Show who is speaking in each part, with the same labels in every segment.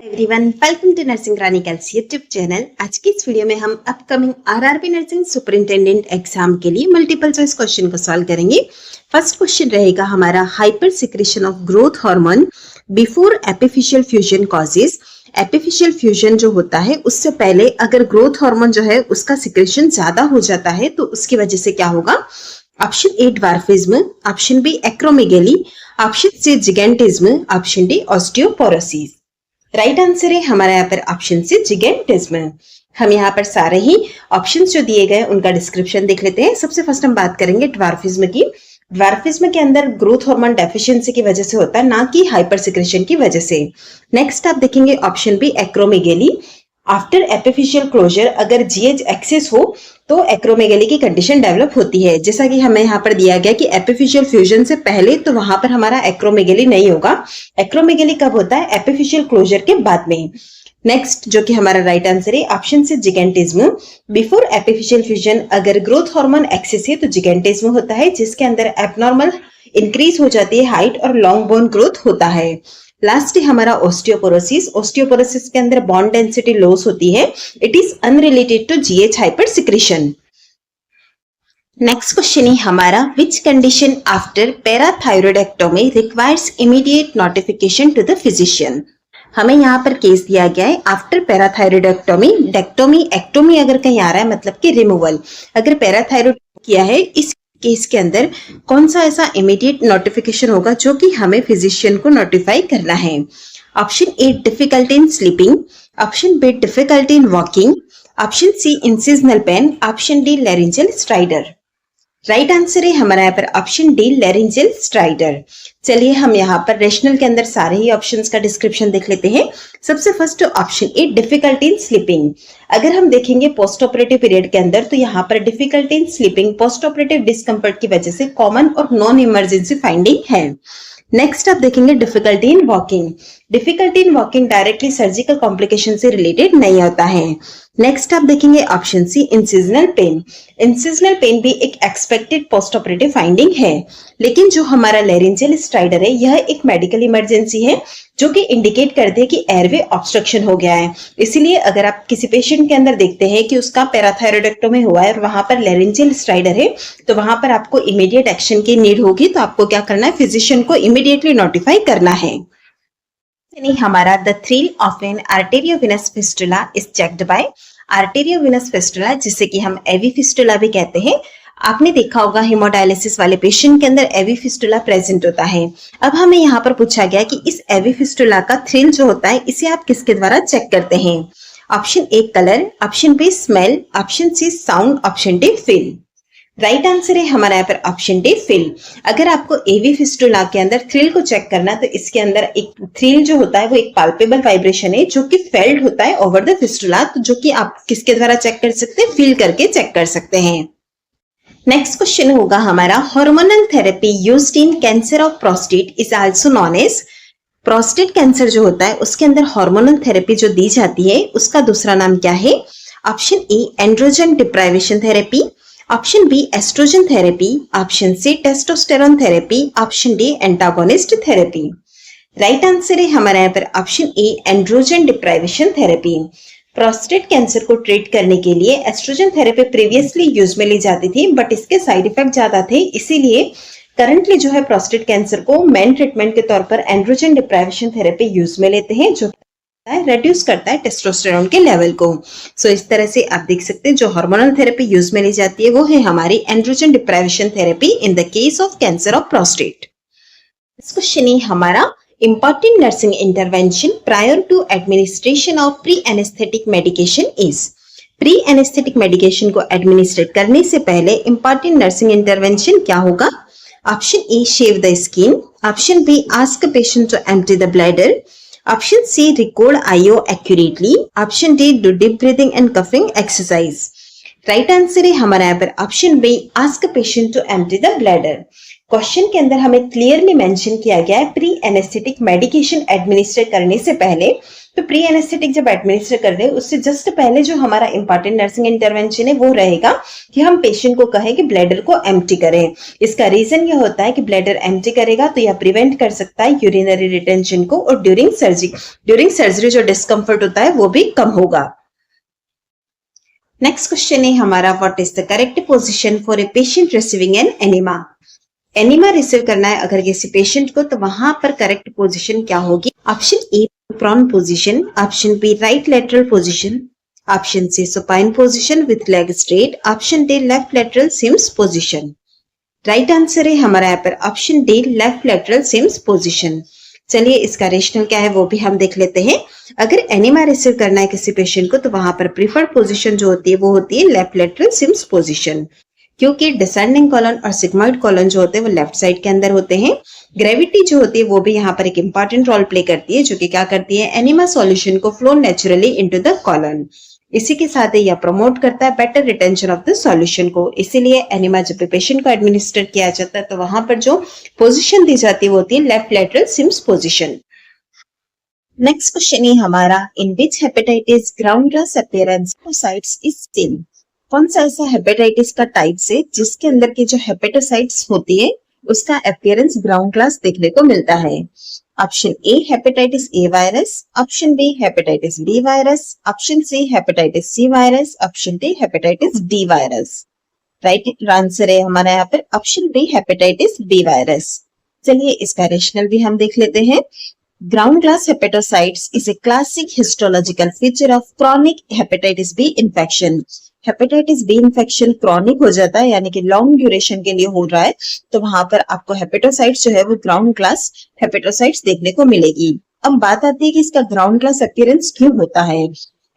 Speaker 1: Everyone, welcome to nursing chronicles YouTube channel. आज की इस वीडियो में हम upcoming RRB nursing superintendent exam के लिए मल्टीपल चॉइस क्वेश्चन को सॉल्व करेंगे। फर्स्ट क्वेश्चन रहेगा हमारा, hyper secretion of growth hormone before epiphyseal fusion causes. Epiphyseal fusion जो होता है उससे पहले अगर ग्रोथ हार्मोन जो है उसका सिक्रेशन ज्यादा हो जाता है तो उसकी वजह से क्या होगा। Option A dwarfism, option B acromegaly, option C gigantism, option D osteoporosis. Right answer है हमारा यहाँ पर ऑप्शन सी जिगेंटिज्म। हम यहाँ पर सारे ही ऑप्शंस जो दिए गए उनका डिस्क्रिप्शन देख लेते हैं। सबसे फर्स्ट हम बात करेंगे ड्वार्फिज्म की। ड्वार्फिज्म के अंदर ग्रोथ हार्मोन डेफिशिएंसी की वजह से होता है, ना कि हाइपर सिक्रेशन की वजह से। नेक्स्ट आप देखेंगे option B acromegaly. After epiphyseal closure अगर जीएच एक्सेस हो तो एक्रोमेगेली की कंडीशन डेवलप होती है। जैसा कि हमें यहाँ पर दिया गया कि एपिफिशियल फ्यूजन से पहले तो वहां पर हमारा एक्रोमेगेली नहीं होगा। एक्रोमेगेली कब होता है? एपिफिशियल क्लोजर के बाद में। नेक्स्ट जो कि हमारा राइट आंसर है ऑप्शन से जिगेंटिज्म। बिफोर एपिफिशियल फ्यूजन अगर ग्रोथ हार्मोन एक्सेस है तो जिगेंटिज्म होता है, जिसके अंदर एबनॉर्मल इंक्रीज हो जाती है हाइट और लॉन्ग बोन ग्रोथ होता है। लास्ट है हमारा ऑस्टियोपोरोसिस। ऑस्टियोपोरोसिस के अंदर बॉन्ड डेंसिटी लॉस होती है। It is unrelated to GH hyper secretion. Next question है हमारा, which condition after parathyroidectomy requires immediate notification to the physician. हमें यहाँ पर केस दिया गया है आफ्टर पैराथायरॉयडेक्टोमी। डेक्टोमी एक्टोमी अगर कहीं आ रहा है मतलब कि रिमूवल, अगर पैराथायरॉयड किया है इस केस के अंदर कौन सा ऐसा इमीडिएट नोटिफिकेशन होगा जो कि हमें फिजिशियन को नोटिफाई करना है। Option A difficulty in sleeping, option B difficulty in walking, option C incisional pain, option D laryngeal stridor. Right answer है हमारा यहाँ पर ऑप्शन डी लैरिंजियल स्ट्राइडर। चलिए हम यहाँ पर रेशनल के अंदर सारे ही ऑप्शंस का डिस्क्रिप्शन देख लेते हैं। सबसे first option A difficulty in sleeping. अगर हम देखेंगे पोस्ट ऑपरेटिव पीरियड के अंदर तो यहाँ पर difficulty in sleeping post operative discomfort की वजह से कॉमन और नॉन इमरजेंसी फाइंडिंग है। नेक्स्ट आप देखेंगे difficulty in walking. Difficulty in walking directly surgical complication से रिलेटेड नहीं होता है। नेक्स्ट आप देखेंगे option C incisional pain. Incisional pain भी एक एक्सपेक्टेड पोस्ट ऑपरेटिव फाइंडिंग है, लेकिन जो हमारा लैरिंजियल स्ट्राइडर है यह एक मेडिकल इमरजेंसी है जो कि इंडिकेट करते हैं कि एयरवे ऑब्स्ट्रक्शन हो गया है। इसीलिए अगर आप किसी पेशेंट के अंदर देखते हैं कि उसका पैराथायरॉयडेक्टोमी हुआ है और वहां पर लैरिंजियल स्ट्राइडर है तो वहां पर आपको इमीडिएट एक्शन की नीड होगी। तो आपको क्या करना है? फिजिशियन को इमीडिएटली नोटिफाई करना है। हमारा the thrill of an arteriovenous fistula is checked by arteriovenous fistula, जिसे कि हम एवी फिस्टुला भी कहते हैं। आपने देखा होगा हेमोडायलिसिस वाले पेशेंट के अंदर एवी फिस्टुला प्रेजेंट होता है। अब हमें यहाँ पर पूछा गया कि इस एवी फिस्टुला का थ्रिल जो होता है इसे आप किसके द्वारा चेक करते हैं। Option A colour, option B smell, option C sound, option D feel. Right answer है हमारा यहाँ पर ऑप्शन डी फील। अगर आपको एवी फिस्टुला के अंदर थ्रिल को चेक करना तो इसके अंदर एक थ्रिल जो होता है वो एक पाल्पेबल वाइब्रेशन है जो कि फेल्ड होता है ओवर द फिस्टुला, तो जो कि आप किसके द्वारा चेक कर सकते हैं? फील करके चेक कर सकते हैं। नेक्स्ट क्वेश्चन होगा हमारा, hormonal therapy used in cancer of prostate is also known as. Prostate cancer जो होता है उसके अंदर हार्मोनल थेरेपी जो दी जाती है उसका दूसरा नाम क्या है? Option A androgen deprivation therapy, option B estrogen therapy, option C testosterone therapy, option D antagonist therapy. Right answer है हमारा यहाँ पर option A androgen deprivation therapy. Prostate cancer को ट्रीट करने के लिए एस्ट्रोजन थेरेपी प्रीवियसली यूज में ली जाती थी, बट इसके साइड इफेक्ट ज्यादा थे, इसीलिए करंटली जो है प्रोस्टेट कैंसर को मेन ट्रीटमेंट के तौर पर एंड्रोजन डिप्राइवेशन थेरेपी यूज में लेते हैं, जो रेड्यूस करता है टेस्टोस्टेरोन के लेवल को। सो इस तरह से आप देख सकते हैं जो हार्मोनल थेरेपी यूज में ली जाती है वो है हमारी androgen deprivation therapy in the case of cancer of prostate. इस क्वेश्चन है हमारा, important nursing intervention prior to administration of pre-anesthetic medication is। pre-anesthetic medication को administrate करने से पहले important nursing intervention क्या होगा? Option A shave the skin, option B ask a patient to empty the bladder, option C record IO accurately, option D do deep breathing and coughing exercise। Right answer है हमारा यहाँ पर option B ask a patient to empty the bladder। Question के अंदर हमें clearly mention किया गया है प्री एनेस्थेटिक मेडिकेशन एडमिनिस्टर करने से पहले। तो प्री एनेस्थेटिक जब एडमिनिस्टर कर रहे हैं उससे जस्ट पहले जो हमारा इंपॉर्टेंट नर्सिंग इंटरवेंशन है वो रहेगा कि हम पेशेंट को कहें कि ब्लैडर को एम्प्टी करें। इसका रीजन ये होता है कि ब्लैडर एम्प्टी करेगा तो यह प्रिवेंट कर सकता है यूरिनरी रिटेंशन को, और ड्यूरिंग सर्जरी जो डिस्कम्फर्ट होता है वो भी कम होगा। नेक्स्ट क्वेश्चन है हमारा, what is the correct position for a patient receiving an enema. Enema receive करना है अगर किसी पेशेंट को तो वहां पर करेक्ट पोजीशन क्या होगी? Option A prone position, option B right lateral position, option C supine position with leg straight, option D left lateral Sims position। Right answer है हमारा यहाँ पर option D left lateral Sims position. चलिए इसका rational क्या है वो भी हम देख लेते हैं। अगर एनिमा रिसीव करना है किसी पेशेंट को तो वहां पर प्रीफर्ड पोजीशन जो होती है वो होती है लेफ्ट लेटरल सिम्स पोजीशन, क्योंकि डिसेंडिंग कॉलन और सिग्मॉइड कॉलन जो होते हैं वो लेफ्ट साइड के अंदर होते हैं। ग्रेविटी जो होती है वो भी यहाँ पर एक इंपॉर्टेंट रोल प्ले करती है, जो कि क्या करती है, एनिमा सॉल्यूशन को flow naturally into the colon. इसी के साथ यह प्रमोट करता है better retention of the solution को। इसीलिए एनिमा जब भी पेशेंट को एडमिनिस्टर किया जाता है तो वहां पर जो पोजीशन दी जाती है वो होती है left lateral Sims position. Next question है हमारा, in which hepatitis ground glass appearance sites is thin. कौन सा ऐसा हेपेटाइटिस का टाइप्स है जिसके अंदर की जो हेपेटोसाइट्स होती है उसका अपीयरेंस ग्राउंड ग्लास देखने को मिलता है? Option A hepatitis A virus, option B hepatitis B virus, option C hepatitis C virus, option D hepatitis D virus. Right answer है हमारा यहाँ पर option B hepatitis B virus. चलिए इसका रेशनल भी हम देख लेते हैं। Ground glass hepatocytes is a classic histological feature of chronic hepatitis B infection। Hepatitis B infection chronic हो जाता है यानी कि लॉन्ग ड्यूरेशन के लिए हो रहा है तो वहां पर आपको हेपेटोसाइट्स जो है वो ग्राउंड ग्लास हेपेटोसाइट्स देखने को मिलेगी। अब बात आती है कि इसका ग्राउंड ग्लास अपीयरेंस क्यों होता है?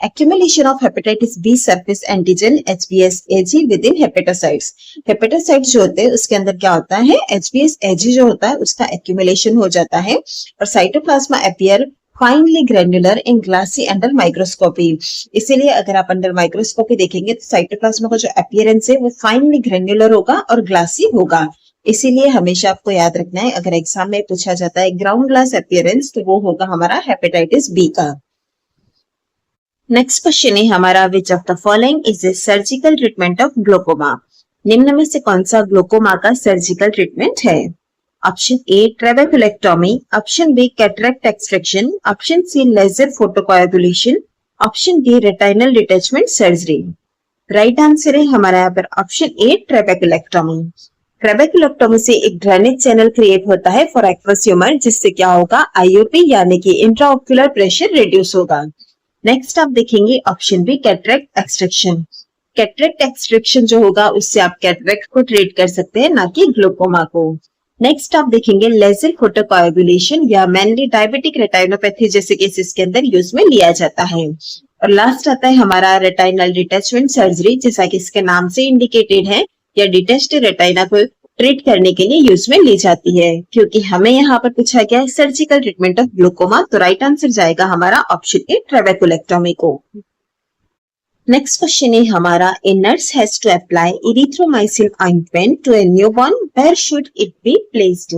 Speaker 1: Accumulation of hepatitis B surface antigen HBsAg within hepatocytes। Hepatocytes जो होते हैं उसके अंदर क्या होता है, HBsAg जो होता है उसका एक्यूमुलेशन हो जाता है और साइटोप्लाज्मा अपीयर फाइनली ग्रैन्युलर इन ग्लासी अंडर माइक्रोस्कोपी। इसीलिए अगर आप अंडर माइक्रोस्कोपी देखेंगे तो साइटोप्लाज्मा का जो अपीयरेंस है वो फाइनली ग्रैन्युलर होगा और ग्लासी होगा। इसीलिए हमेशा आपको याद रखना है, अगर एग्जाम में पूछा जाता है ग्राउंड ग्लास अपीयरेंस तो वो होगा हमारा हेपेटाइटिस बी का। नेक्स्ट क्वेश्चन है हमारा, which of the following is a surgical treatment of glaucoma. निम्न में से कौन सा ग्लोकोमा का सर्जिकल ट्रीटमेंट है? Option A trabeculectomy, option B cataract extraction, option C laser photocoagulation, option D retinal detachment surgery. Right answer है हमारा यहाँ पर ऑप्शन ए ट्रेबेकुलेक्टोमी। ट्रेबेकुलेक्टोमी से एक ड्रेनेज चैनल क्रिएट होता है फॉर एक्वस ह्यूमर, जिससे क्या होगा, आईओपी यानी कि इंट्राओक्यूलर प्रेशर रिड्यूस होगा। नेक्स्ट आप देखेंगे option B cataract extraction. Cataract extraction जो होगा उससे आप कैटरेक्ट को ट्रीट कर सकते हैं, ना कि ग्लोकोमा को। नेक्स्ट आप देखेंगे लेजर फोटोकोएगुलेशन या मेनली डायबिटिक रेटाइनोपैथी जैसे केसेस के अंदर यूज में लिया जाता है। और लास्ट आता है हमारा रेटाइनल डिटैचमेंट सर्जरी, जैसा कि इसके नाम से इंडिकेटेड है, या डिटैच्ड रेटाइना को ट्रीट करने के लिए यूज में ली जाती है। क्योंकि हमें यहाँ पर पूछा गया है सर्जिकल ट्रीटमेंट ऑफ ग्लूकोमा, तो राइट आंसर जाएगा हमारा ऑप्शन ए ट्रेबेकुलेक्टोमी को। नेक्स्ट क्वेश्चन है हमारा, a nurse has to apply erythromycin ointment to a newborn, where should it be placed?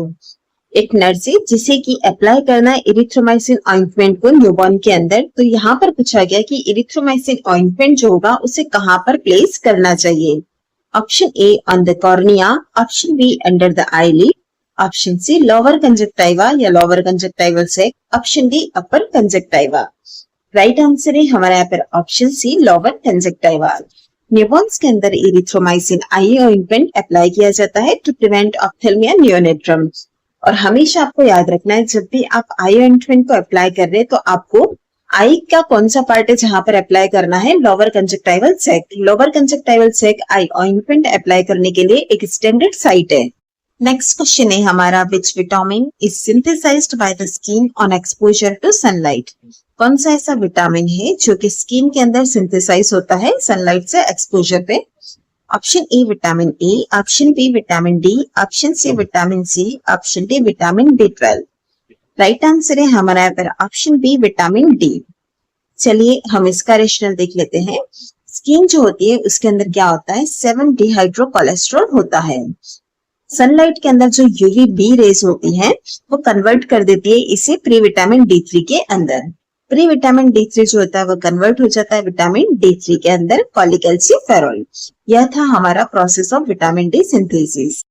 Speaker 1: एक नर्स है जिसे कि अप्लाई करना है इरिथ्रोमाइसिन ऑइंटमेंट को न्यूबॉर्न के अंदर, तो यहाँ पर पूछा गया कि इरिथ्रोमाइसिन ऑइंटमेंट जो होगा उसे कहाँ पर प्लेस करना चाहिए? Option A on the cornea, option B under the eyelid, option C lower conjunctiva या lower conjunctival sac, option D upper conjunctiva. Right answer है हमारे यहाँ पर option C lower conjunctiva. Newborns के अंदर इरिथ्रोमाइसिन आई ऑइंटमेंट अप्लाई किया जाता है टू प्रिवेंट ऑप्थेल्मिया नियोनेट्रम। और हमेशा आपको याद रखना है, जब भी आप आई ऑइंटमेंट को अप्लाई कर रहे हैं तो आपको आई का कौन सा पार्ट है जहां पर अप्लाई करना है, lower conjunctival sac. Lower conjunctival sac eye ointment apply करने के लिए एक स्टैंडर्ड साइट है। नेक्स्ट क्वेश्चन है हमारा, which vitamin is synthesized by the skin on exposure to sunlight. कौन सा ऐसा विटामिन है जो कि स्किन के अंदर सिंथेसाइज होता है सनलाइट से एक्सपोजर पे? Option A vitamin A, option B vitamin D, option C vitamin C, option D vitamin B12। Right answer है हमारा यहाँ पर ऑप्शन बी विटामिन डी। चलिए हम इसका रेशनल देख लेते हैं। स्किन जो होती है उसके अंदर क्या होता है, 7 डिहाइड्रो कोलेस्ट्रॉल होता है। सनलाइट के अंदर जो यूवी बी रेज होती हैं वो कन्वर्ट कर देती है इसे प्री विटामिन D3 के अंदर। प्री विटामिन D3 जो होता है वो कन्वर्ट हो जाता है विटामिन D3 के अंदर कोलिकैल्सिफेरॉल। यह था हमारा process of vitamin D synthesis.